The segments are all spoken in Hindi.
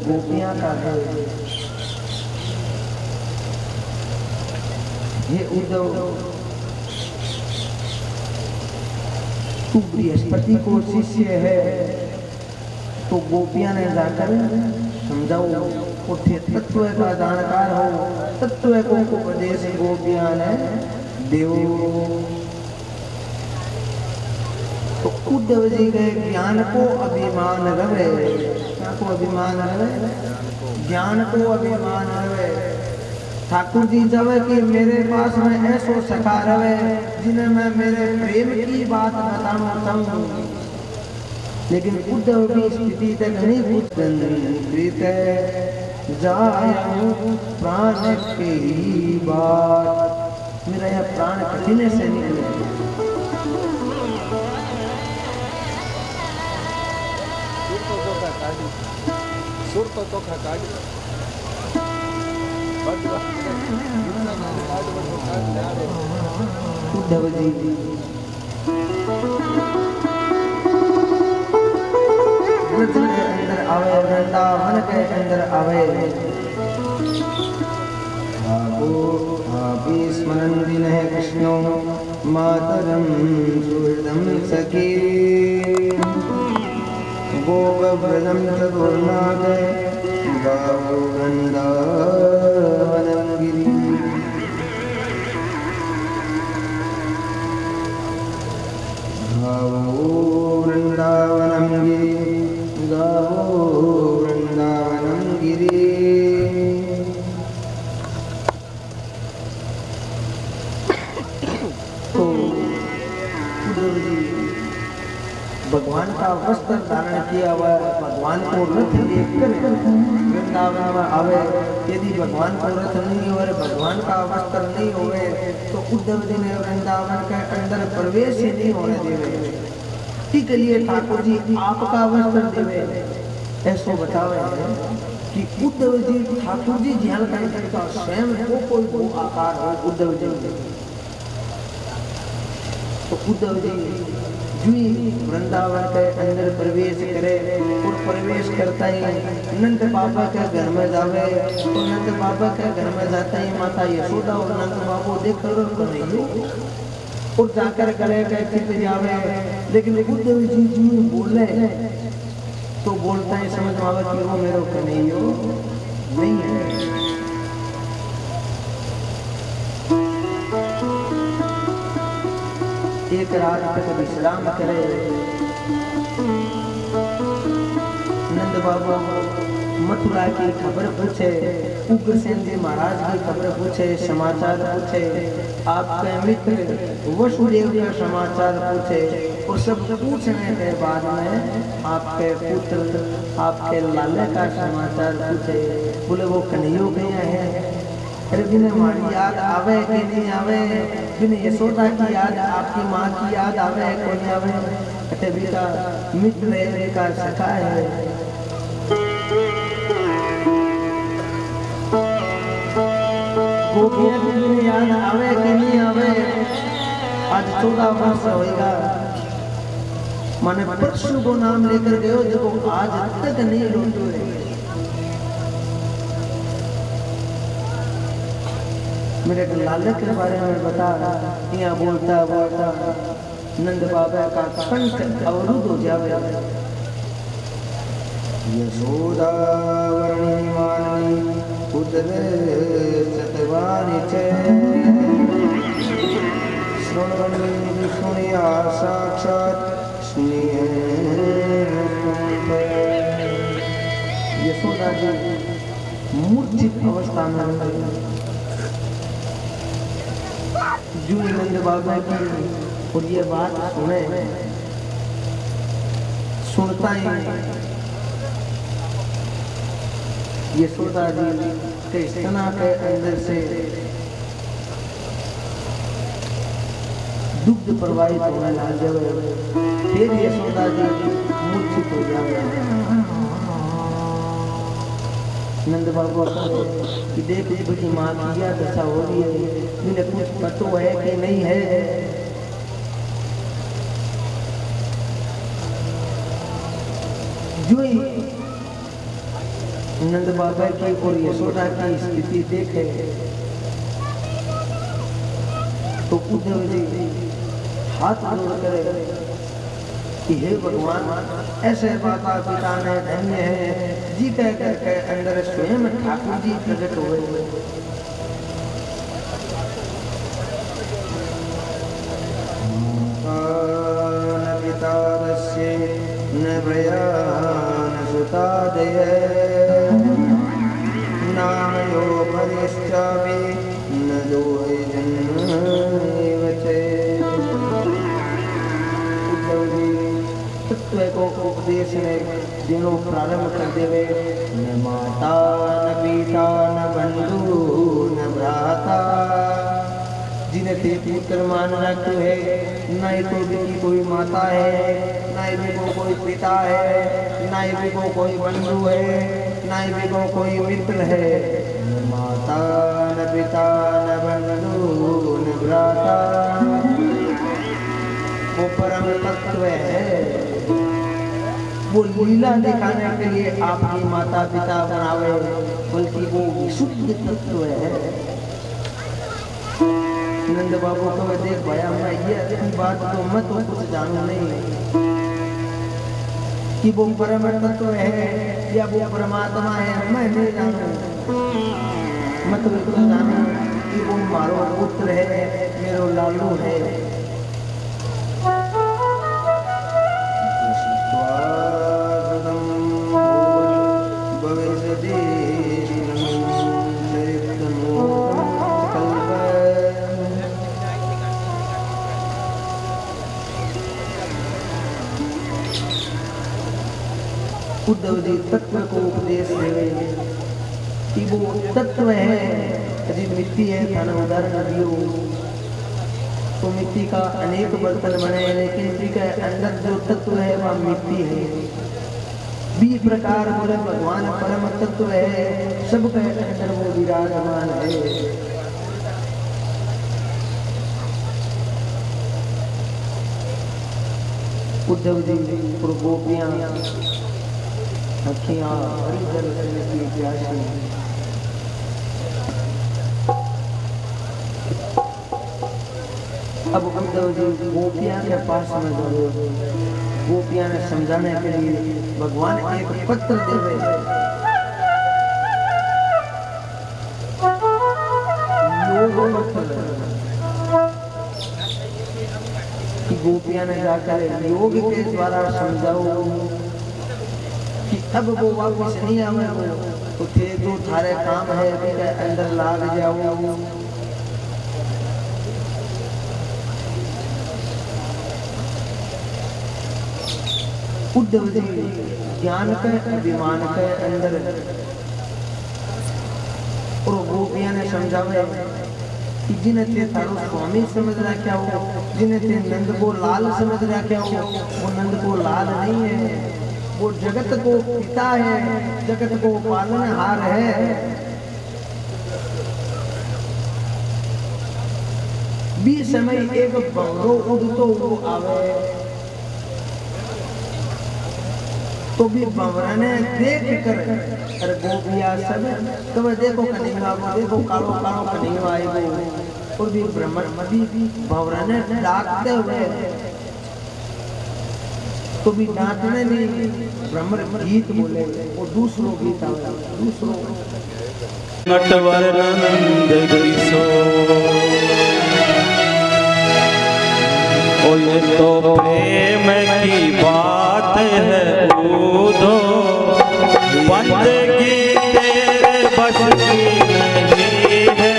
गोपियां का है। ये उद्धव तू बृहस्पति को शिष्य है तो गोपियां ने जाकर समझाओ उठे तत्व का जानकार हो, तत्व को उपदेश गोपियां ने देव। तो उद्धव जी के ज्ञान को अभिमान रवे, क्या को अभिमान रवे? ज्ञान को अभिमान रवे। ठाकुर जी जब कि मेरे पास में ऐसो सखा रवे जिन्हें मैं मेरे प्रेम की बात बताना चाहूँ, लेकिन उद्धव की स्थिति तक नहीं पूछते जाए प्राण की बात। मेरा यह प्राण कठिन से निकले। सुर तो चोखा काट उद्धव जी ब्रज के अंदर आवे, वृंदावन के अंदर आवे, आपी स्मरण दिन है कृष्णो मातरम सुहृदम सखी गोपव्रजम चतुर्नाथ गावो वृंदावनम गिरि। गावो वृंदावनम गिरि, गावो वृंदावनम गिरि। तो उद्धव जी भगवान का वस्त्र धारण किया हुआ, भगवान को रथ लेकर वृंदावन में आवे। यदि भगवान को रथ नहीं हो, भगवान का वस्त्र नहीं होवे, तो उद्धव जी ने वृंदावन के अंदर प्रवेश ही नहीं होने देवे। ठीक लिए ठाकुर जी आपका वस्त्र देवे, ऐसो बतावे कि उद्धव जी ठाकुर जी ध्यान करता स्वयं को कोई वो आकार हो उद्धव जी। तो उद्धव जी जुई वृंदावन के अंदर प्रवेश करे और प्रवेश करता ही नंद बाबा के घर में जावे। तो नंद बाबा के घर में जाता ही माता यशोदा और नंद बाबू देख तो नहीं और जाकर गले के चिप जावे। लेकिन उद्धव जी बोले तो बोलता ही समझ में आवे कि वो मेरो कन्हैया नहीं है। एक रात तक विश्राम करे। नंद बाबा मथुरा की खबर पूछे, उग्रसेन जी महाराज की खबर पूछे, समाचार पूछे, आपके मित्र वसुदेव का समाचार पूछे। और सब पूछने के बाद में आपके पुत्र, आपके लाले का समाचार पूछे। बोले वो कन्हैया गया है। अरे बिना हमारी याद आवे कि नहीं आवे, बिना यशोदा की याद, आपकी माँ की याद आवे कोई नहीं आवे। कहते बेटा मित्र है का सखा है। गोपियाँ की बिना याद आवे कि नहीं आवे। आज 14 वर्ष होएगा, माने परशु को नाम लेकर गयो जो आज तक नहीं लौटो है। मेरे लाले के बारे में बता। यहाँ बोलता बोलता नंद बाबा का कंठ अवरुद्ध हो जावे। यशोदा वर्णिमानी उदर सतवानी चे श्रवणी सुनिया साक्षात यशोदा जी मूर्छित अवस्था में नंद बाबा की और ये बात सुनता ही यशोदा जी के स्तना के अंदर से दुग्ध प्रवाहित होने लग जावे। फिर यशोदा जी मूर्छित हो जावे। नंद बाबा कि देख बड़ी माँ की क्या दशा हो रही है, इन्हें कुछ पता है कि नहीं है। जो ही नंद बाबा की और यशोदा की स्थिति देखे तो उद्धव जी हाथ जोड़ करे कि हे भगवान, ऐसे माता पिता ने धन्य है जी कह करके अंदर स्वयं ठाकुर जी प्रकट हुए। न पिता दस्ये न भया न सुता दये नाम यो भरिष्यामि न दोहे जन्मवचे। तत्व को उपदेश में दिनों प्रारंभ कर देवे। न माता न पिता न बंधु न भ्राता जिन्हें ते पुत्र मान रखो है, ना ही तो भी कोई माता है, ना ही भी को कोई पिता है, ना ही भी को कोई बंधु है, ना ही भी को कोई मित्र है। न माता न पिता न बंधु न भ्राता, वो परम तत्व है। वो लीला दिखाने के लिए आपकी माता पिता बनावे, बल्कि वो विशुद्ध तत्व है। नंद बाबू को देख भया मैं ये बात तो मैं तो कुछ जानू नहीं कि वो परम तत्व है या वो परमात्मा है, मैं नहीं जानू। मैं तो इतना जानू कि वो मारो पुत्र है, मेरो लालू है। उद्धव जी तत्व को उपदेश देवे कि वो तत्व है। जी मिट्टी है, थाना उदाहरण दियो तो मिट्टी का अनेक बर्तन बने, लेकिन मिट्टी के अंदर जो तत्व है वह मिट्टी है। 20 प्रकार बोले भगवान परम तत्व है, सबके अंदर वो विराजमान है। उद्धव जी और गोपियां अखियां हरी जल करने की प्यासी। अब उद्धव जी गोपियां के पास में गए, गोपियां ने समझाने के लिए भगवान एक पत्र देवे। योग पत्र कि गोपियां ने जाकर योग के द्वारा समझाओ कि अब वो वापस नहीं आवे, तो थे जो थारे काम है अभी के अंदर लाग जाओ। उद्धव जी ज्ञान के अभिमान के अंदर और गोपियां ने समझावे कि जिन्हें ते थारो स्वामी समझ रखा हो, जिन्हें ते नंद को लाल समझ रखा हो, वो नंद को लाल नहीं है, वो जगत को पिता है, जगत को पालनहार है। 20 समय एक बंगलो उड़तो वो आवे, तो भी बंवरा ने देख कर अरे गोपिया सब तो देखो कन्हैया, देखो कालो कालो कन्हैया आई वो, और भी ब्रह्मण भी बंवरा ने डाकते हुए तो भी डांटने नहीं, ब्रह्मण गीत बोले, वो दूसरों गीत आवे, दूसरों नटवर नंद किशो। ओ ये तो प्रेम की बात है उदो, बंदगी तेरे बस की नहीं है।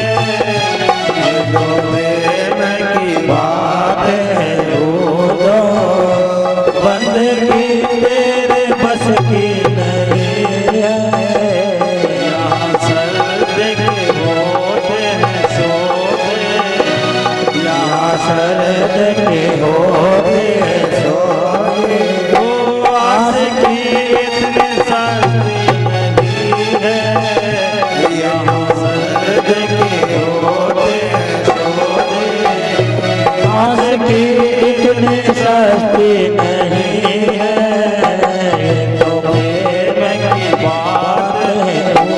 ये तो प्रेम की बात है उदो, बंदगी तेरे बस की नहीं है। यहाँ सर्द के होते हैं सोते, यहाँ सर्द के होते हैं सोते। तो आस की इतनी सस्ती नहीं है, यहाँ सर्द के होते हैं सोते। आस की इतनी सस्ती नहीं है, तो प्रेम की बात है तो।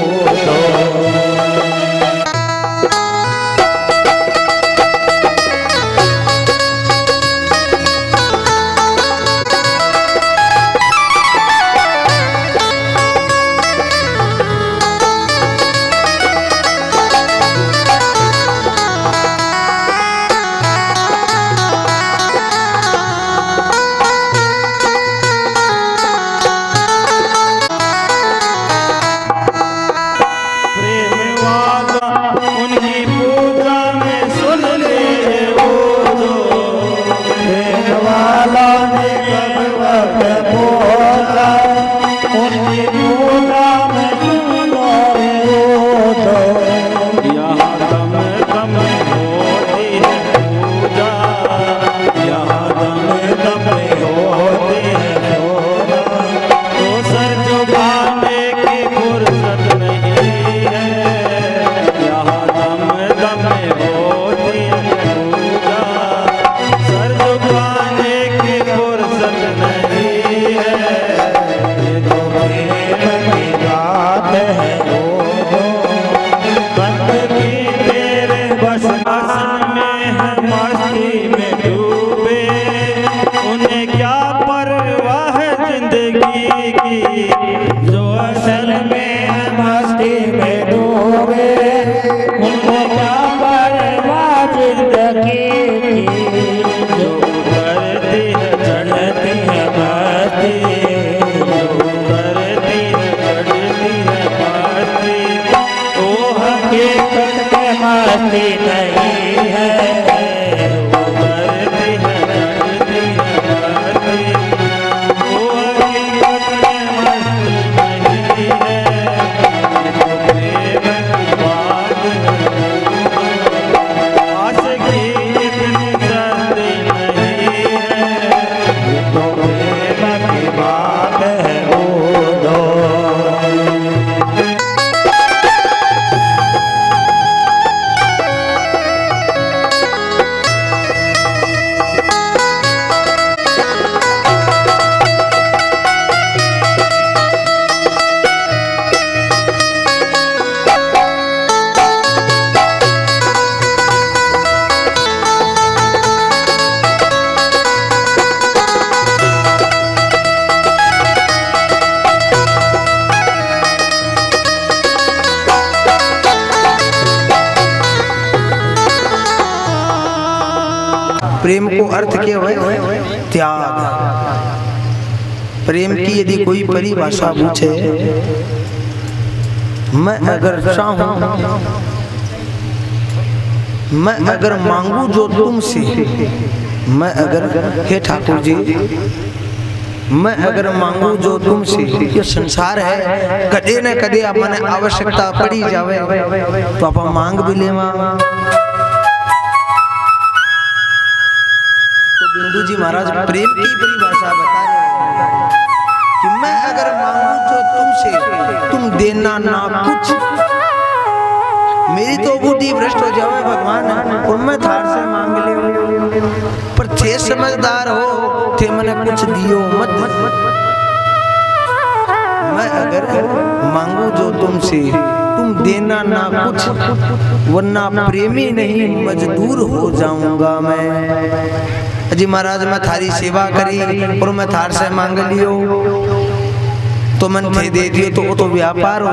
प्रेम को अर्थ क्या है? त्याग। प्रेम की यदि कोई परिभाषा पूछे, मैं अगर चाहूं, मैं अगर मांगू जो तुमसे, मैं अगर, हे ठाकुर जी, मैं अगर मांगू जो तुमसे, ये संसार है, कदे न कदे अपने आवश्यकता पड़ी जावे तो आप मांग भी लेवा। तो बिंदु जी महाराज प्रेम की परिभाषा बता रहे हैं कि मैं अगर मांगू जो तुमसे, तुम देना ना कुछ, मेरी तो बुद्धि भ्रष्ट हो जावे भगवान, और मैं थार से मांग ले, पर थे समझदार हो, थे मैंने कुछ दियो मत। मैं अगर मांगू जो तुमसे, तुम देना ना कुछ, वरना प्रेमी नहीं मजदूर हो जाऊंगा मैं। अजी महाराज मैं थारी सेवा करी और मैं थार से मांग लियो तो मन थे दे दियो, तो वो तो व्यापार हो,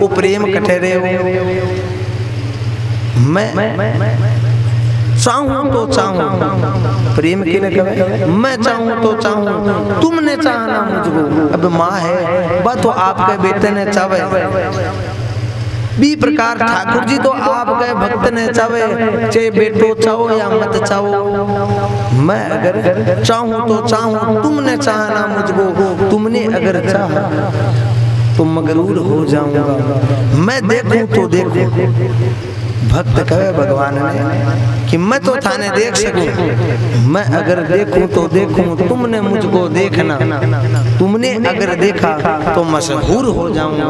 वो प्रेम कटे रहे। मैं चाहूं तो चाहूं, प्रेम के लिए कहे, मैं चाहूं तो चाहूं, तुमने चाहना मुझको। अब माँ है बा तो आपके बेटे ने चाहे, भी प्रकार ठाकुर जी तो आपके भक्त ने चाहे, चाहे बेटो चाहो या मत चाहो। मैं अगर चाहूं तो चाहूं, तुमने चाहना मुझको, तुमने अगर चाहा तो मगरूर हो जाऊंगा। मैं देखूं तो देखूं, भक्त कहे भगवान ने कि मैं तो थाने देख सकूं, मैं अगर देखूं तो देखूं, तुमने मुझको देखना, तुमने अगर देखा तो मशहूर हो जाऊंगा।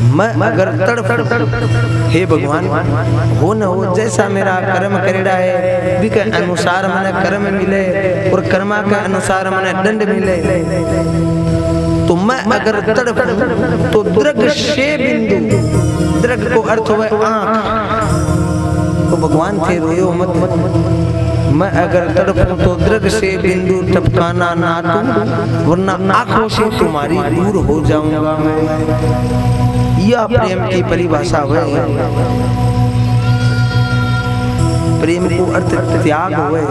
मैं अगर तड़फ, हे भगवान हो न हो, जैसा मेरा कर्म करेड़ा है भी के अनुसार मने कर्म मिले, और कर्मा के अनुसार मने दंड मिले। तो मैं अगर तड़फ तो दृग से बिंदु, दृग को अर्थ हुआ आंख, तो भगवान थे रोयो मत। मैं अगर तड़पूं तो दृग से बिंदु टपकाना ना तुम, वरना आंखों से तुम्हारी दूर हो जाऊंगा मैं। यह प्रेम की परिभाषा है। प्रेम को अर्थ त्याग हुए।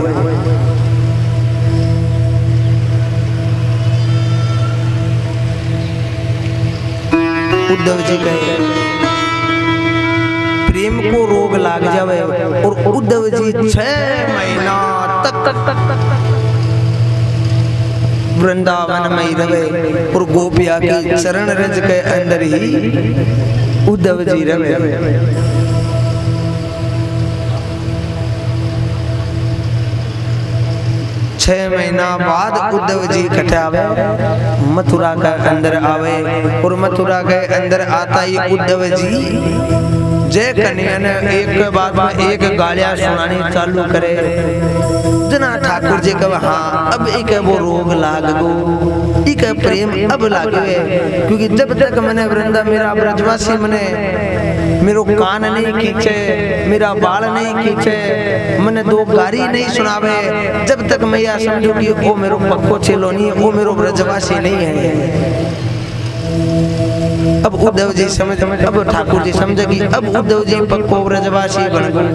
उद्धव जी कहे प्रेम को रोग लाग जावे, और उद्धव जी 6 महीना तक वृंदावन में ही रहे, और गोपिया की चरण रज के अंदर ही उद्धव जी रहे। 6 महीना बाद उद्धव जी कटावे, मथुरा के अंदर आवे, और मथुरा के अंदर आता ही उद्धव जी जय कन्या ने एक के बाद में एक गालियां सुनानी चालू करे। जना ठाकुर जी कहे हाँ अब एक वो रोग लाग गो, एक प्रेम अब लागे, क्योंकि जब तक मैंने वृंदा मेरा ब्रजवासी मने मेरो कान नहीं खींचे, मेरा बाल नहीं खींचे, मैंने 2 गारी नहीं सुनावे, जब तक मैं यह समझू कि वो मेरो पक्को चेलो नहीं है, वो मेरो ब्रजवासी नहीं है। अब उद्धव जी समझ, अब ठाकुर जी समझे कि अब उद्धव जी पक्को ब्रजवासी बन गए।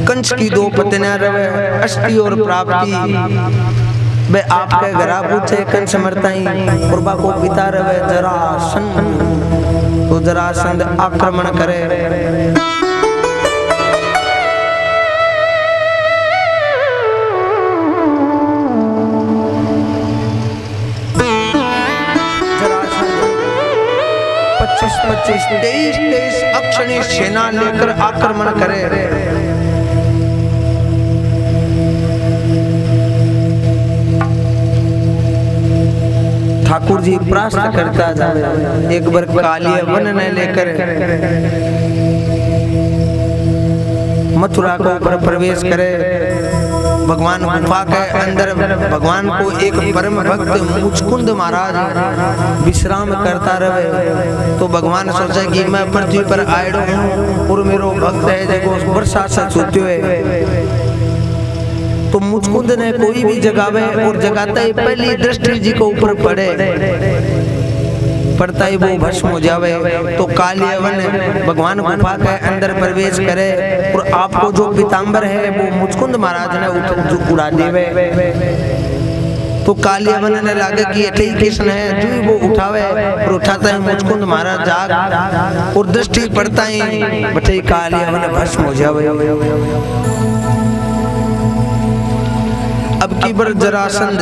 कंस की 2 पत्नियां रहे, अष्टि और प्राप्ति। वे आपके घरा पूछे कंस मरताई, और बाको पिता रहे जरासंध, तो जरासंध आक्रमण करे। पच्चीस 23 अक्षणी सेना लेकर आक्रमण करे। ठाकुर जी प्रास्त करता जाए, एक बार कालिय वन ने लेकर मथुरा को ऊपर प्रवेश करे। भगवान गुफा के अंदर भगवान को एक परम भक्त मुचकुंद महाराज विश्राम करता रहे। तो भगवान सोचा कि मैं पृथ्वी पर आयो हूँ और मेरो भक्त है देखो वर्षा से छूट्यो है। तो मुचकुंद ने कोई भी जगावे और जगाता ही पहली दृष्टि जी को ऊपर पड़े। पड़ता ही वो भस्म हो जावे। तो कालियवन भगवान गुफा के अंदर प्रवेश करे और आपको जो पीताम्बर है वो मुचकुंद महाराज ने उड़ा देवे। तो कालियवन ने लागे कि एठे ही कृष्ण है, जो ही वो उठावे और उठाता ही मुचकुंद महाराज जाग और दृष्टि पड़ता ही बटे कालियवन भस्म हो जावे। अब की बार जरासंध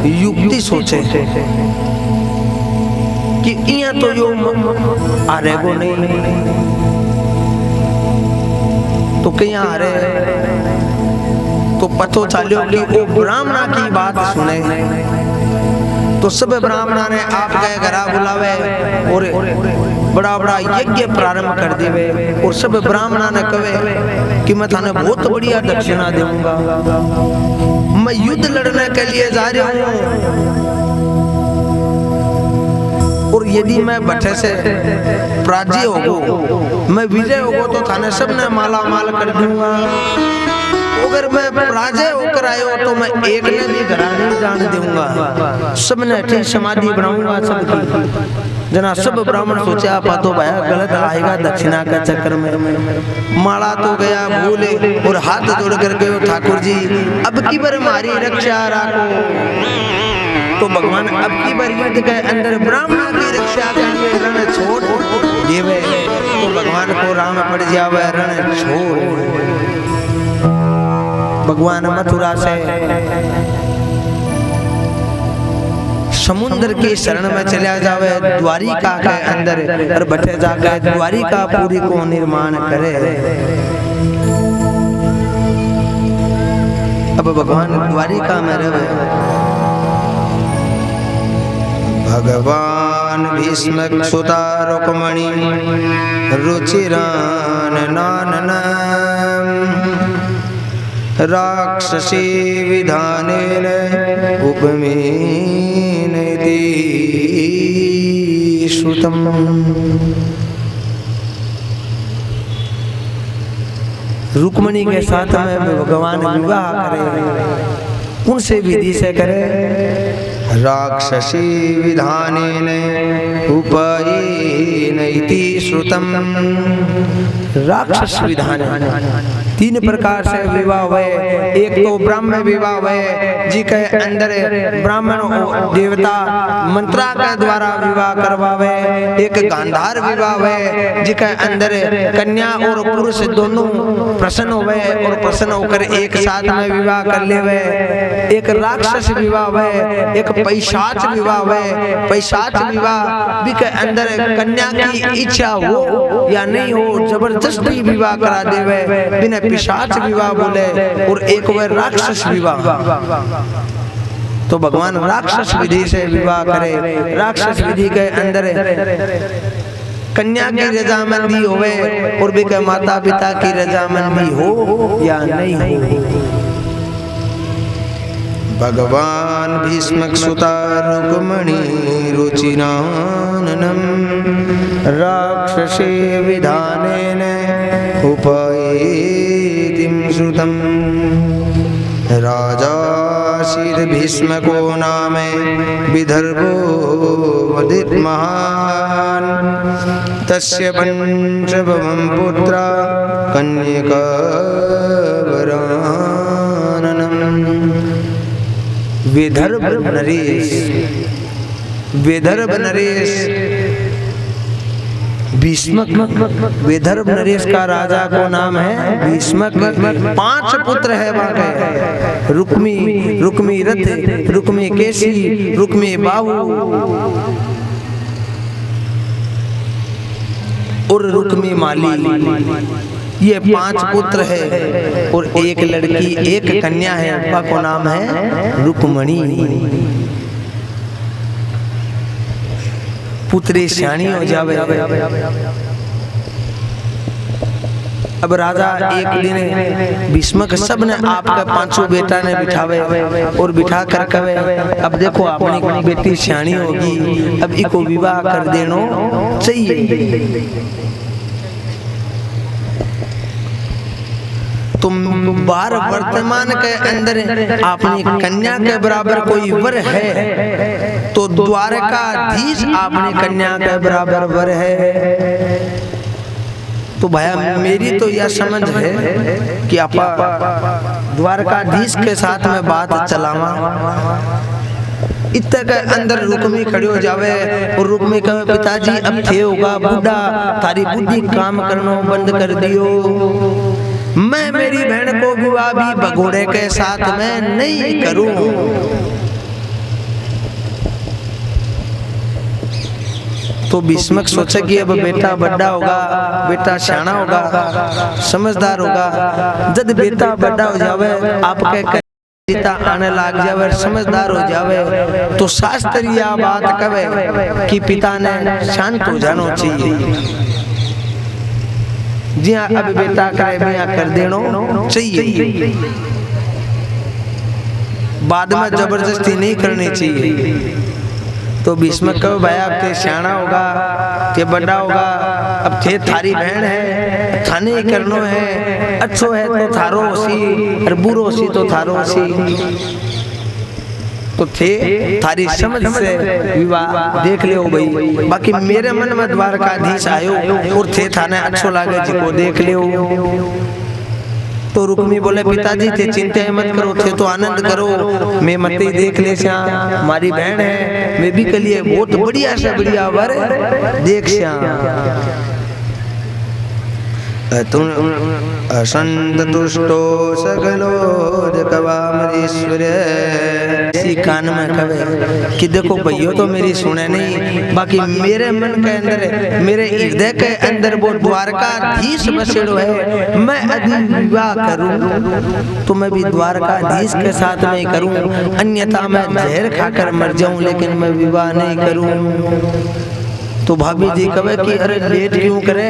युक्ति सोचे कि इया तो यो आ रहे को नहीं, तो कहीं आ रहे तो पतो चलो कि वो ब्राह्मणा की बात सुने। तो सब ब्राह्मणा ने आप गए घरा बुलावे और बड़ा बड़ा यज्ञ प्रारंभ कर देवे और सब ब्राह्मणा ने कहे कि मैं थाने बहुत बढ़िया दक्षिणा दूंगा, मैं युद्ध लड़ने के लिए जा रहा हूँ और यदि मैं भट्टे से पराजय होगो, मैं विजय होगो तो थाने सब ने माला माल कर दूंगा। अगर मैं पराजय होकर आयो तो मैं एक ने भी घरा नहीं जान दूंगा, सबने ठीक समाधि बनाऊंगा सबकी। जना सब ब्राह्मण सोचा पातो भाया गलत आएगा दक्षिणा का चक्कर में। माला तो गया भूले और हाथ जोड़ कर गयो ठाकुर जी अब की बार हमारी रक्षा राखो। तो भगवान अब की बार युद्ध के अंदर ब्राह्मण की रक्षा के लिए रण छोड़ देवे। तो भगवान को राम पड़ जावे रण छोड़। भगवान मथुरा से समुद्र के शरण में चला जावे द्वारिका के अंदर और बैठे जाकर द्वारिका पूरी को निर्माण करे। अब भगवान द्वारिका में रहे। भगवान भीष्म सुता रुक्मणी रुचिरान नानन राक्षसी विधानेन उपमेनति श्रुतम्। रुक्मणी के साथ में भगवान विवाह करे, उनसे विधि से करे। राक्षसी विधानेन उपमेनति श्रुतम्। राक्षस विधान तीन प्रकार से विवाह हुए। एक तो ब्राह्मण विवाह हुए जी के अंदर ब्राह्मण देवता मंत्रा के द्वारा विवाह करवावे। एक गांधार विवाह हुए जी के अंदर कन्या और पुरुष दोनों प्रसन्न हुए और प्रसन्न होकर एक साथ में विवाह कर लेवे। एक राक्षस विवाह हुए, एक पैशाच विवाह हुए। पैशाच विवाह भी के अंदर कन्या की इच्छा हो या नहीं हो जबरदस्ती विवाह करा देवे, बिना पिशाच विवाह बोले। और एक वह राक्षस विवाह। तो भगवान राक्षस विधि से विवाह करे। राक्षस विधि के अंदर कन्या की रजामंदी होवे और भी के माता पिता की रजामंदी हो या नहीं हो। भगवान भीष्म सुता रुक्मणी रुचिराननम राक्षसी विधानेन उपमेतिं श्रुतम्। राजा शीर भीष्म को नाम विदर्भो वदित महान तस्य पंचभवं पुत्रा कन्यका वराननम्। विदर्भ नरेश, विदर्भ नरेश भीष्मक। विदर्भ नरेश का राजा को नाम है भीष्मक। 5 पुत्र है वहां के। रुक्मी, रुक्मी रथ, रुक्मी केसी, रुक्मी बाहु और रुक्मी माली। ये 5 पुत्र है और एक लड़की एक कन्या है, उनका को नाम है रुक्मणी। पुत्री श्याणी हो जावे। अब राजा एक दिन भीष्मक सब ने आपका 5 बेटा ने बिठावे और बिठा कर कहे अब देखो अपनी बेटी श्याणी होगी, अब इको विवाह कर देनो चाहिए। तुम बार वर्तमान के अंदर अपनी कन्या के बराबर कोई वर है तो द्वारकाधीश अपनी कन्या के बराबर वर है। तो भैया मेरी तो यह समझ है कि आपा द्वारकाधीश के साथ में बात चलावा। इतने के अंदर रुक्मी खड़ी हो जावे और रुक्मी कहे पिताजी अब थे होगा बूढ़ा, तारी बुद्धि काम करना बंद कर दियो। मैं मेरी बहन को विवाह भी भगोड़े के साथ में नहीं करूं। तो भीष्मक सोचे कि अब बेटा बड़ा होगा, बेटा सियाना होगा, समझदार होगा। जब बेटा बड़ा हो जावे आपके पिता आने लग जावे, समझदार हो जावे तो शास्त्रीय बात कहे कि पिता ने शांत हो जाना चाहिए। जी हाँ, अब बेटा करे बिया कर देना चाहिए, बाद में जबरदस्ती नहीं करनी चाहिए। तो भीष्म कहो भाई अब ते सियाना होगा, ते बड़ा होगा, अब थे थारी बहन है, थाने ही करनो है, अच्छो है तो थारो होसी और बुरो होसी तो थारो होसी। तो थे थारी समझ से विवाह देख लियो भाई, बाकी मेरे मन में द्वारकाधीश आयो और थे थाने अच्छो लागे जिको देख लियो। तो रुक्मी बोले पिताजी थे चिंता मत करो, थे तो आनंद करो, मैं मत ही देख ले श्याम, हमारी बहन है, मैं भी के लिए बहुत बढ़िया से बढ़िया वर देख श्याम। तुम असंतुष्टो सकलो जगवामरीश्वर इसी कान में कहे कि देखो भैया तो मेरी सुने नहीं, बाकी मेरे मन के अंदर, मेरे हृदय के अंदर वो द्वारकाधीश बसेड़ो है। मैं यदि विवाह करूं तो मैं भी द्वारकाधीश के साथ में करूं, अन्यथा मैं जहर खाकर मर जाऊं, लेकिन मैं विवाह नहीं करूं। तो भाभी जी कहे कि अरे लेट क्यों करे,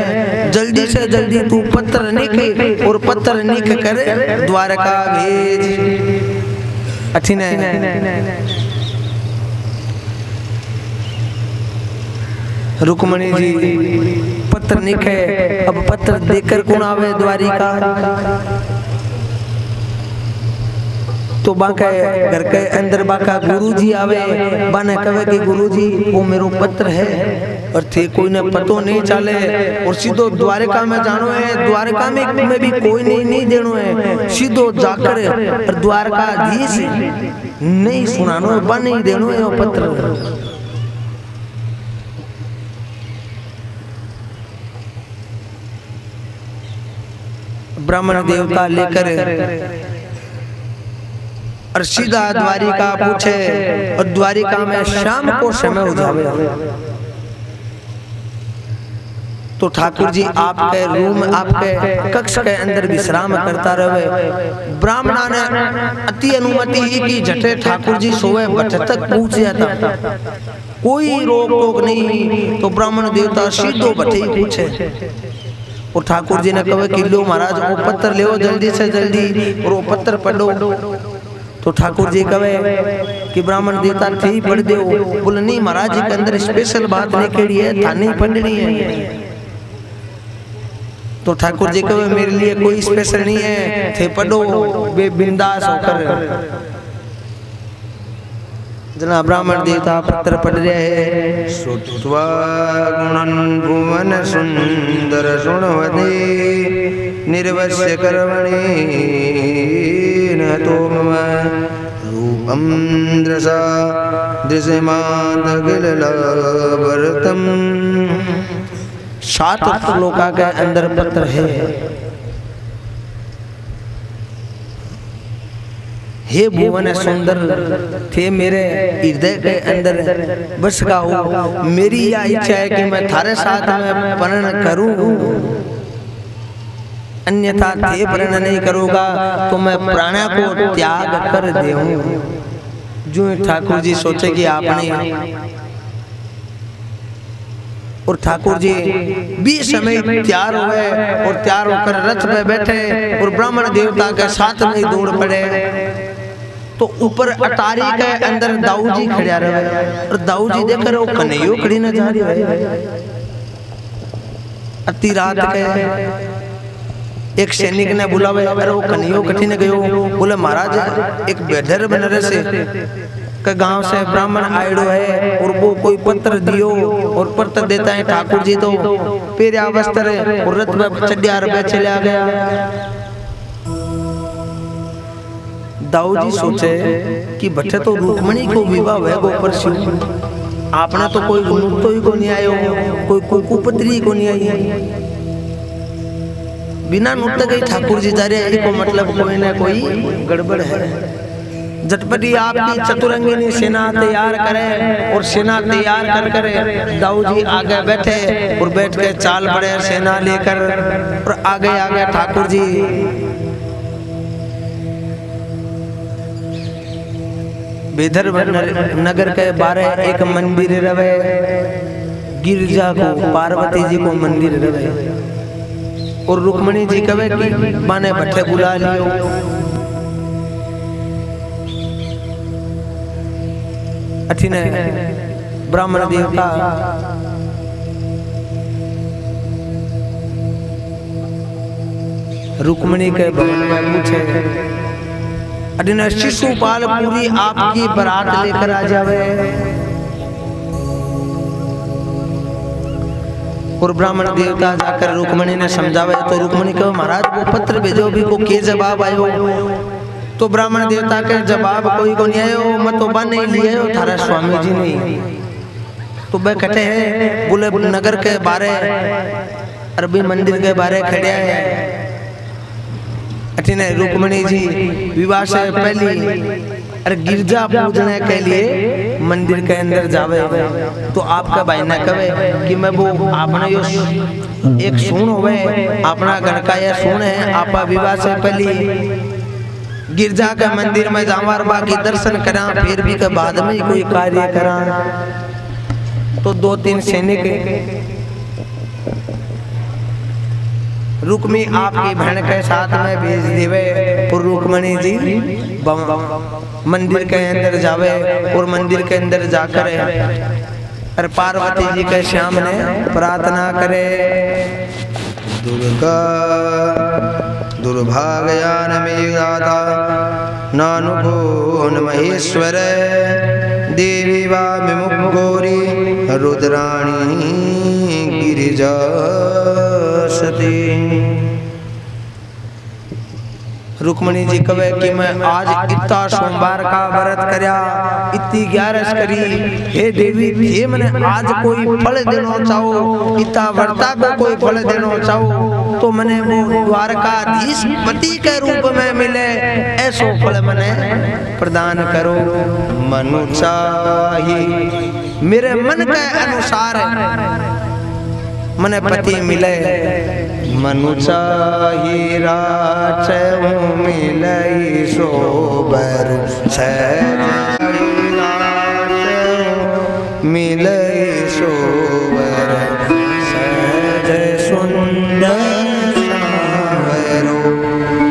जल्दी से जल्दी तू पत्र लिख और पत्र लिख कर द्वारका भेज। अच्छी ने रुक्मणी जी पत्र लिखे, अब पत्र देकर कौन आवे द्वारिका। तो बाका घर के अंदर बाका गुरुजी आवे, बाने कहे कि गुरुजी वो मेरो पत्र है और थे कोई ने पतो नहीं चले और सीधो द्वारका में जानो है। द्वारका में भी कोई नहीं देनो है, सीधो जाकर और द्वारकाधीश नहीं सुनानो, बन नहीं देनो है वो पत्र। ब्राह्मण देवता लेकर और सीधा द्वारिका पूछे और द्वारिका में शाम को समय हो जावे। तो ठाकुर जी आपके रूम, आपके कक्ष के अंदर विश्राम करता रहे। ब्राह्मणा ने अति अनुमति ही की, झटे ठाकुर जी सोए बट तक पूछ जाता, कोई रोक टोक नहीं। तो ब्राह्मण देवता सीधो बटे ही पूछे और ठाकुर जी ने कहे कि लो महाराज वो पत्र ले जल्दी से जल्दी और वो पत्र पढ़ो। तो ठाकुर जी कहे कि ब्राह्मण देवता थी पढ़ दो। बोले नहीं महाराज जी के अंदर स्पेशल बात निकली है, थाने पढ़नी है। तो ठाकुर जी कहे मेरे लिए कोई स्पेशल नहीं है, थे पढ़ो बे बिंदास होकर। जना ब्राह्मण देवता पत्र पढ़ रहे हैं। श्रुत्वा गुणन भुवन सुंदर सुणवदे निर्वस्य कर्मणि न तो मम रूपम दृशा दृश्यमान अखिलवर्तम। 7 श्लोका के अंदर पत्र है। हे भुवन सुंदर, थे मेरे हृदय के अंदर बस का हो। मेरी यह इच्छा है कि मैं थारे साथ में प्रण करूं, अन्यथा थे प्रण नहीं करूंगा तो मैं प्राण को त्याग कर दूं। जो ठाकुर जी सोचे कि आपने, और ठाकुर जी 20 समय तैयार हुए और तैयार होकर रथ पे बैठे और ब्राह्मण देवता के साथ में दौड़ पड़े। तो ऊपर अटारी के अंदर दाऊ जी खड़ा रहे और दाऊ जी देखकर वो कन्हैया खड़ी न जा रही है। अति रात के एक सैनिक ने बुलावे, अरे वो कन्हैया कठी ने गयो, बोले महाराज एक बेधर बनरे से के गांव से ब्राह्मण आयड़ो है और वो कोई पत्र दियो और पत्र देता है ठाकुर जी तो पेरा वस्त्र और रथ में चढ़िया रुपए चला गया। दाऊ जी सोचे कि बच्चे तो रुक्मणी को विवाह है गो परसु, आपने तो कोई तो ही को नहीं आयो, कोई कुकुपत्री को नहीं आई, बिना नुत गई ठाकुर जी जा रहे को मतलब कोई ना कोई गड़बड़ है। झटपटी आपकी चतुरंगिनी सेना तैयार करे और सेना तैयार कर करे दाऊ जी आगे बैठे और बैठ के चाल पड़े सेना लेकर और आगे आगे ठाकुर जी। बेधर नगर के बारे एक मंदिर रवे, गिरजा को पार्वती जी को मंदिर रवे और रुक्मणी जी कवे कि माने भट्टे बुला लियो। अठिने ब्राह्मण देवता रुक्मणी के भवन में पूछे, अठिने शिशुपाल पूरी आपकी बारात लेकर आ जावे और ब्राह्मण देवता जाकर रुक्मणी ने समझावे तो रुक्मणी कहे महाराज वो पत्र भेजो भी को के जवाब आयो, तो ब्राह्मण देवता के जवाब कोई को नहीं आयो, मैं तो बन नहीं लिए हो थारा स्वामी जी नहीं। तो वह कहते हैं बोले नगर के बारे अरबी मंदिर के बारे खड़े है। अठिने रुक्मणी जी विवाह से पहले अरे गिरजा पूजने के लिए मंदिर के अंदर जावे तो आपका भाई ने कहे कि मैं वो आपने यो एक सुन होवे अपना घर का यह सुन है, आपा विवाह से पहले गिरजा के मंदिर में जावार बाकी दर्शन करा फिर भी के बाद में कोई कार्य करा। तो 2-3 सैनिक रुक्मी आपकी बहन के साथ में भेज देवे और रुक्मणी जी मंदिर के अंदर जावे और मंदिर के अंदर जाकर और पार्वती जी के सामने प्रार्थना करे, दुर्गा दुर्भाग्यान में दाता नानुभून महेश्वर देवी वा विमुख गौरी रुद्राणी गिरिजा सती। रुक्मणी जी कहे कि मैं आज इतना सोमवार का व्रत करया, इतनी 11 करी, हे देवी हे मैंने आज कोई फल देना चाहो, इतना व्रता को कोई फल देना चाहो तो मैंने वो द्वारकाधीश पति के रूप में मिले, ऐसो फल मैंने प्रदान करो। मनु चाहिए मेरे मन के अनुसार मने पति मिले, मनु चाहिए राचहु मिलई सोबर मिलई सोबर सहज सुंदर सावरो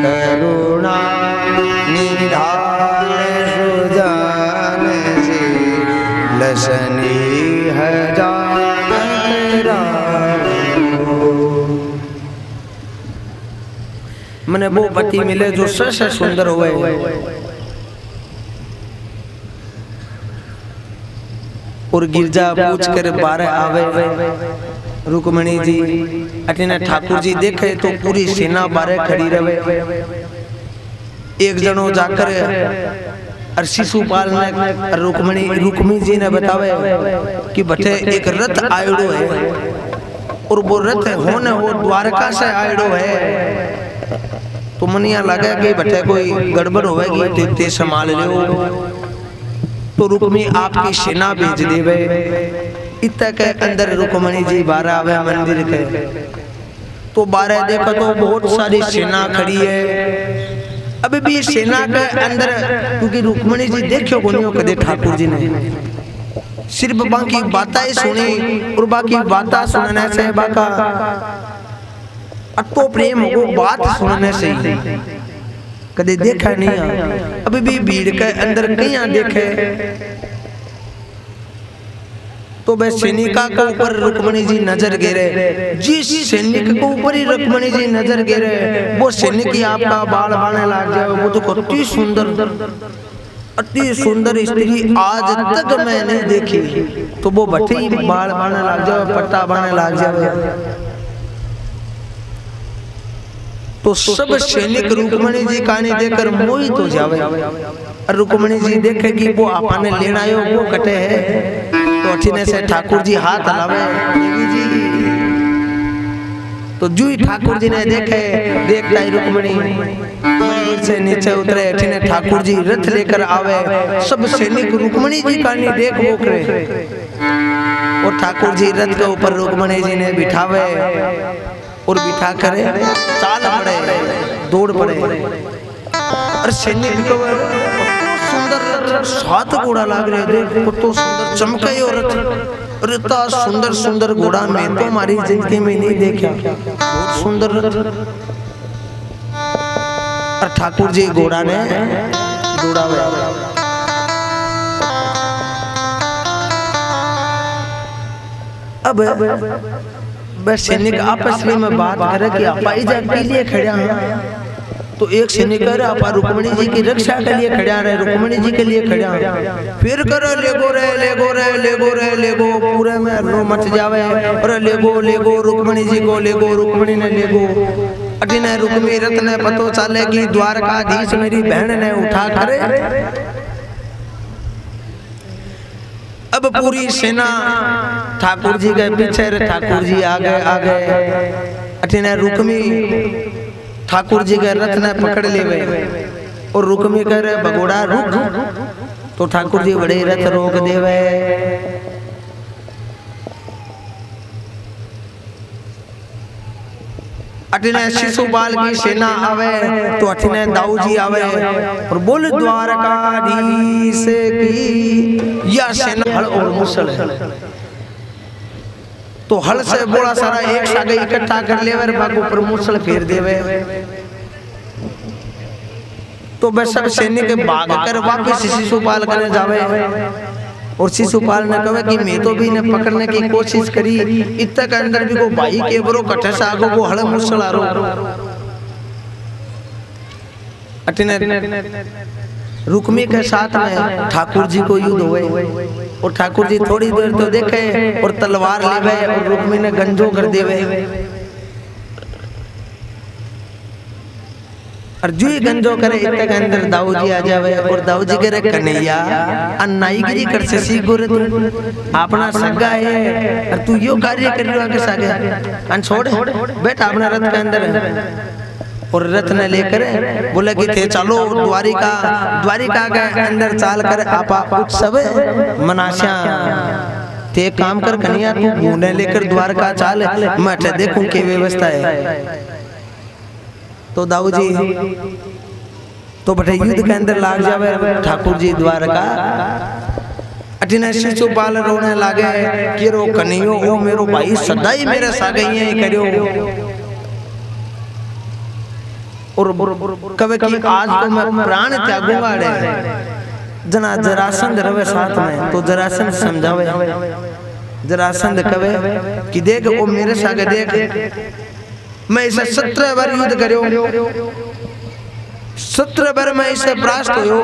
करुणा निधान सुजान जी लसनी हजार मने वो पति मिले जो सबसे सुंदर हुए। और गिरजा पूछ कर बारे आवे रुक्मणी जी। अठिने ठाकुर जी देखे तो पूरी सेना बारे खड़ी रहे। एक जनो जाकर और शिशुपाल ने रुक्मी जी ने बतावे कि बटे एक रथ आयड़ो है और वो रथ होने वो द्वारका से आयड़ो है। तो मनिया लगा कि बटे कोई गड़बड़ होगी ते संभाल लो। तो रुक्मी आपकी सेना भेज देवे। इतना के अंदर रुक्मणी जी बारह आवे मंदिर के। तो बारह देखो तो बहुत सारी सेना खड़ी है। अभी भी सेना के अंदर क्योंकि रुक्मणी जी देखो गुनियों कदे ठाकुर जी ने सिर्फ बाकी बातें सुनी और बाकी बातें सुनने से बाका अतो प्रेम हो बात सुनने से कदे देखा नहीं। अभी भी भीड़ के अंदर कहीं देखे तो वह सैनिका के ऊपर रुक्मणी जी नजर गिरे। जिस सैनिक के ऊपर ही रुक्मणी जी नजर गिरे वो सैनिक ही आपका बाल बाने लग जाए। वो तो अति सुंदर स्त्री आज तक मैं नहीं देखी। तो वो बटे ही बाल बाने लग जाए, पट्टा बाने लग जाए। तो सब सैनिक रुक्मणी जी कहानी देखकर मोहित हो जावे। रुक्मणी जी देखेगी वो आपने लेना आयो वो कटे है। तो अठीने से ठाकुर जी हाथ हलावे, देवी जी। तो जुई ठाकुर जी ने देखे, देखता ही रुक्मणी मंदिर से नीचे उतरे। अठीने ठाकुर जी रथ लेकर आवे। सब सैनिक रुक्मणी जी कहानी देख वो करे। और ठाकुर जी रथ के ऊपर रुक्मणी जी ने बिठावे और बिठा करे चाल पड़े, दौड़ पड़े। और सैनिक को सुंदर 7 घोड़ा लाग रहे, देखो तो सुंदर चमके और रथ। इतना सुंदर सुंदर घोड़ा मैं तो हमारी जिंदगी में नहीं देखा, बहुत सुंदर रथ। और ठाकुर जी घोड़ा ने दौड़ावे। अब वह सैनिक आपस में बात करे कि आप इधर के लिए खड़ा हैं। तो एक सैनिक कह रहा आप रुक्मणी जी की रक्षा के लिए खड़ा रहे, रुक्मणी जी के लिए खड़ा है। फिर करो लेगो रे लेगो रे लेगो रे लेगो, पूरे में रो मच जावे। और लेगो लेगो रुक्मणी जी को लेगो, रुक्मणी ने लेगो। अटिने रुक्मी रथ ने पतो चले कि द्वारकाधीश मेरी बहन ने उठा करे। अब पूरी सेना ठाकुर जी के पीछे, ठाकुर जी आगे आगे। अटिने रुक्मी ठाकुर जी के रथ ने पकड़ लेवे। और रुक्मी कह रहे भगोड़ा रुक। तो ठाकुर जी बड़े रथ रोक देवे। अटिने शिशुपाल की सेना आवे। तो अटिने दाऊ जी आवे और बोले द्वारकाधीश की यह सेना हल और मुसल है। तो हल से बड़ा सारा एक सागे इकट्ठा कर ले बागो पर मुसल फेर देवे। तो वह सब सैनिक भाग कर वापस शिशुपाल करने जावे। और शिशुपाल ने कहे कि मैं तो भी ने पकड़ने की कोशिश करी, इतना के अंदर भी को भाई के बरो कटे से आगो को हल मुसल आरो। अटिने रुक्मी के साथ में ठाकुर जी को युद्ध हुए। और ठाकुर जी थोड़ी देर तो देखे और तलवार लेवे और रुक्मी ने गंजो कर देवे। और जुई गंजो करे इतने के अंदर दाऊ जी आ जावे। और दाऊ जी करे कन्हैया अन्नाईगिरी कर से सीखो रे, तू अपना सगा है और तू यो कार्य कर रहा के सागे अन छोड़ बैठ अपना रथ के अंदर। और रथ ने लेकर बोले कि थे चलो द्वारिका, द्वारिका के अंदर चाल कर आपा उत्सव मनाशा। ते काम कर कन्हैया तू घूमने लेकर द्वारका चाल, मैं देखूं क्या व्यवस्था है। तो दाऊ जी तो बटे युद्ध के अंदर लाग जावे ठाकुर जी द्वारका। अटिने शिशुपाल रोने लागे कि रो कन्हैयो ओ मेरो भाई सदा ही मेरे सागे ही करियो। और कवे कि आज तो मैं प्राण त्यागूंगा रे। जना जरासंध रवे साथ में। तो जरासंध समझावे। जरासंध कवे कि देख ओ मेरे सागे देख, मैं इसे 17 बार युद्ध करियो, 17 बार मैं इसे परास्त होयो,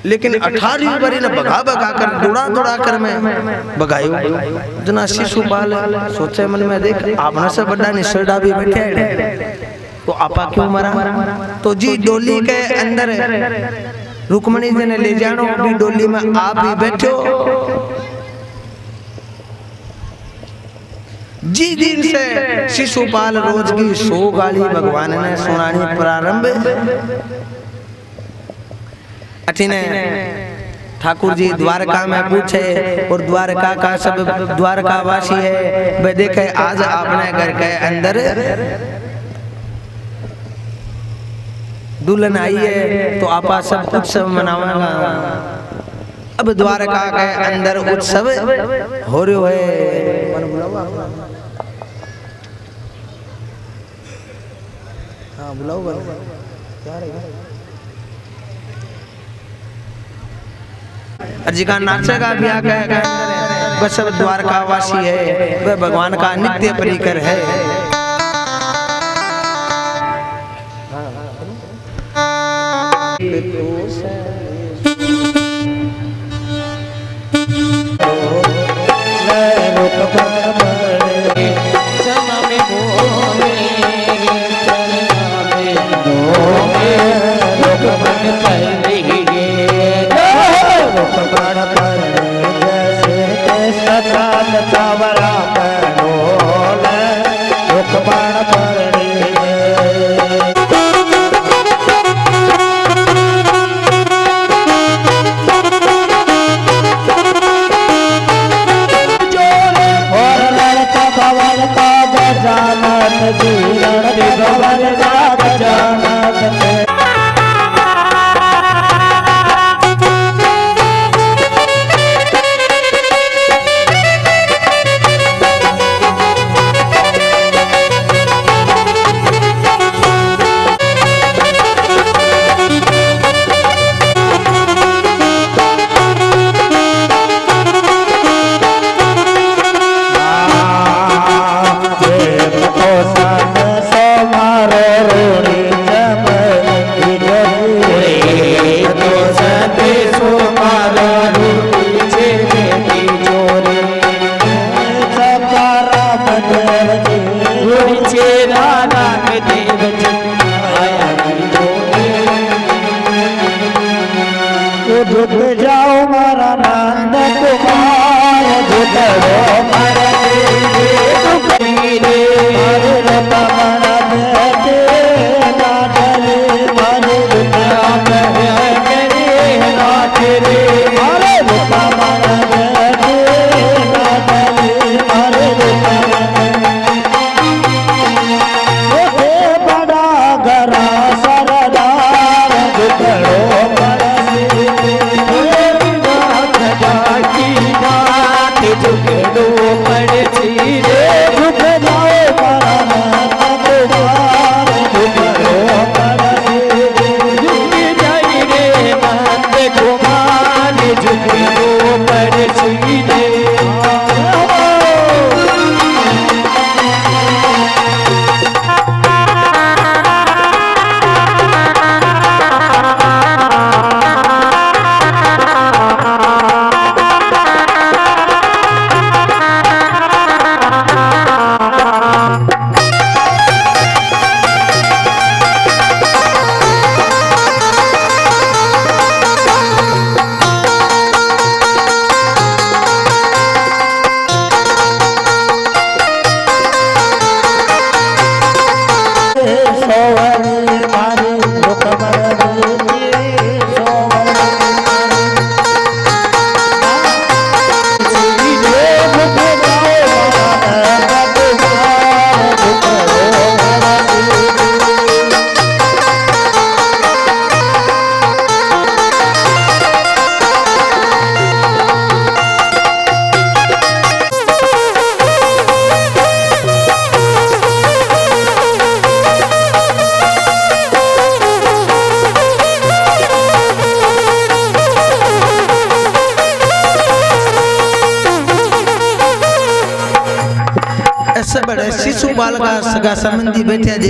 लेकिन 18वीं बारी ने भगा भगा कर दौड़ा दौड़ा कर मैं भगायो। जना शिशुपाल सोचे मन में देख आपने से बड़ा निसरडा भी बैठे है तो आपा क्यों मरा। तो जी डोली के अंदर रुक्मणी जी ने ले जानो, भी डोली में आप भी बैठो। जी दिन से शिशुपाल रोज की 100 गाली भगवान ने सुनानी प्रारंभ। अटिने ठाकुर जी द्वारका में पूछे और द्वारका का सब द्वारकावासी है वे देखे आज अपने घर के अंदर दुल्हन आई है तो आपा सब उत्सव मनावांगा। अब द्वारका के अंदर उत्सव हो रहे है। हाँ बुलाओ क्या जिका नाचेगा भी आकर वह सब द्वारका वासी है, वह भगवान का नित्य परिकर है। बड़े शिशु बाल का सगा संबंधी बैठे जी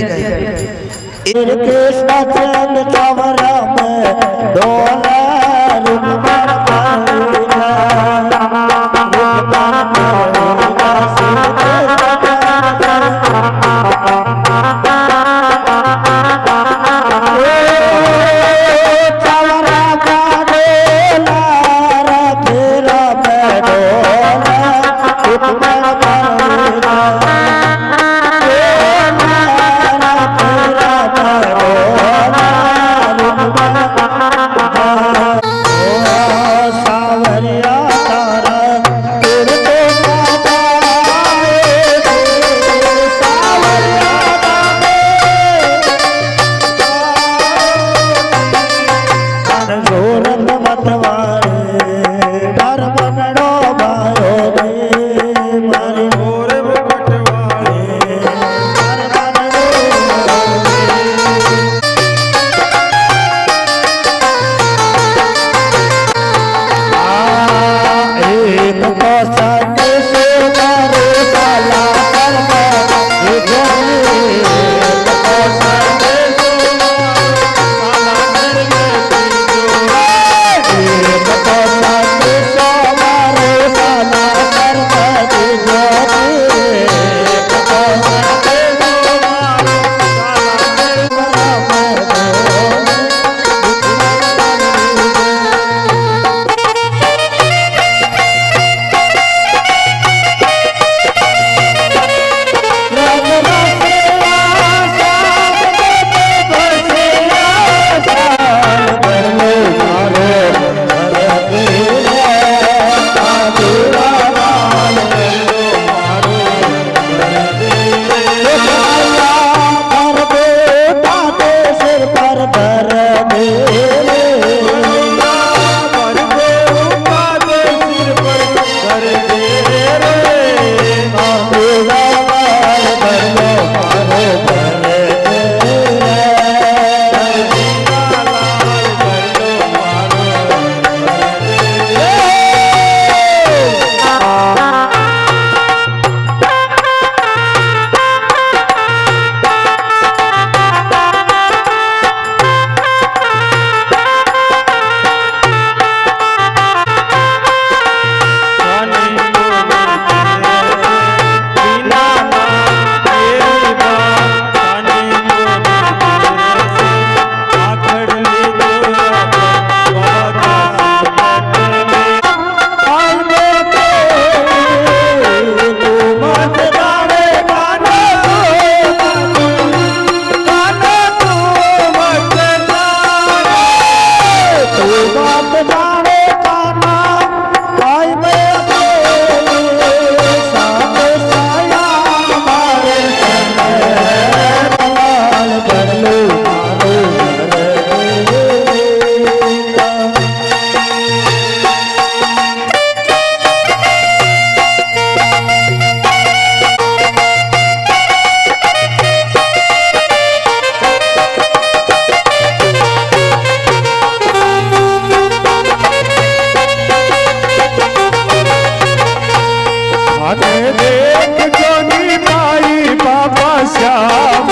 आने देख जोनी माई बाबा श्याम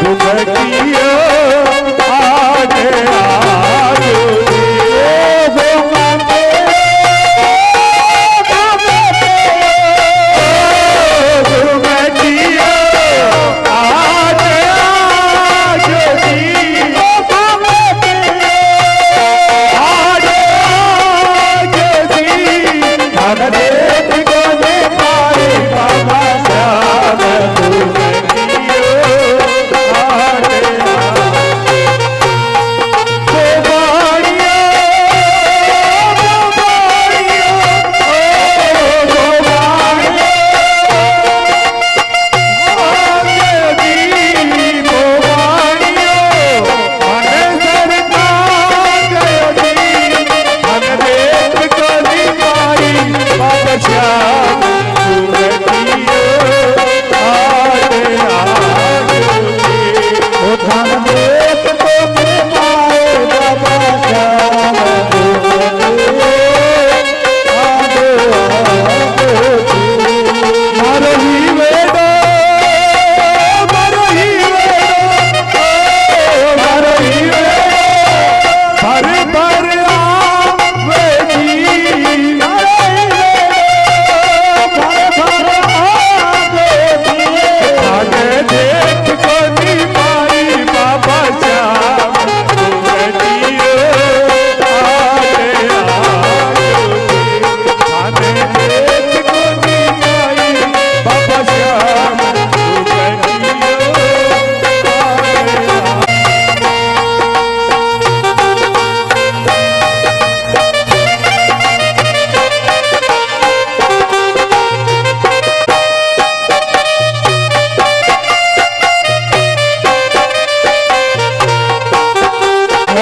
दुख कियो आने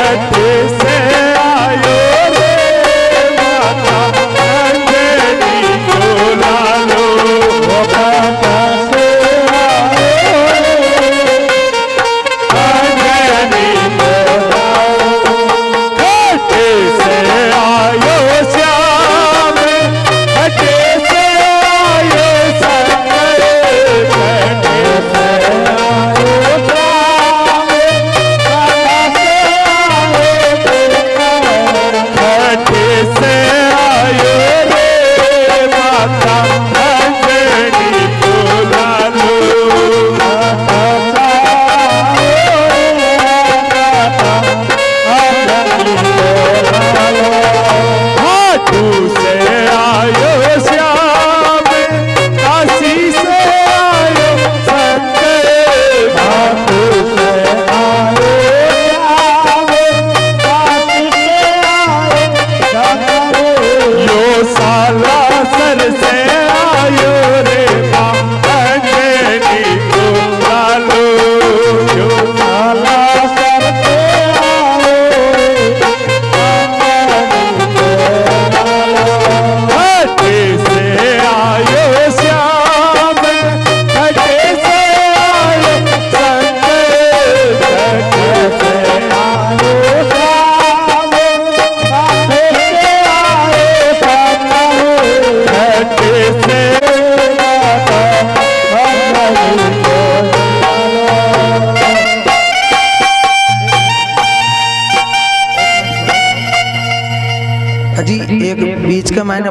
आजो अजी एक बीच का मैंने